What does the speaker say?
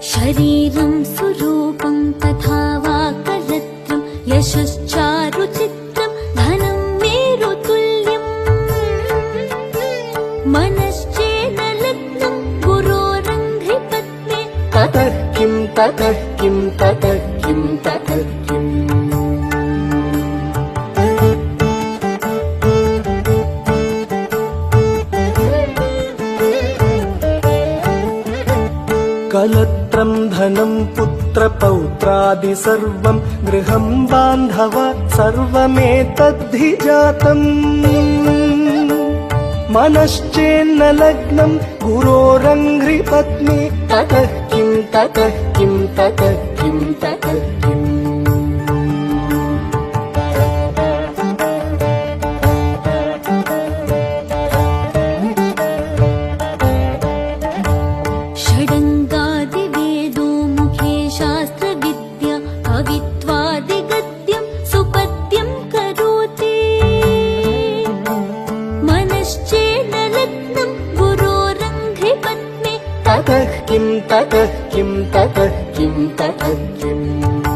शरीरं सुरूपं तथा वा करत्रं यशश्चारुचित्रं धनं मेरुतुल्यम् मनश्चेन लग्नं गुरोरङ्घ्रिपत्ने ततः किं ततः किं ततः किं ततः किम् कलत्रं धनं पुत्रपौत्रादि सर्वं गृहं बान्धवा सर्वमेतद्धि जातम् मनश्चेन्न लग्नं गुरोरङ्घ्रिपत्नी ततः किं ततः किं ततः किं ततः किम् षडङ्गादिवेदो मुखे शास्त्रविद्या कवित्वादिगद्यं सुपद्यं करोति मनश्चेन लग्नं गुरोरङ्घ्रिपत्ने ततः किं ततः किं ततः किं ततः किम्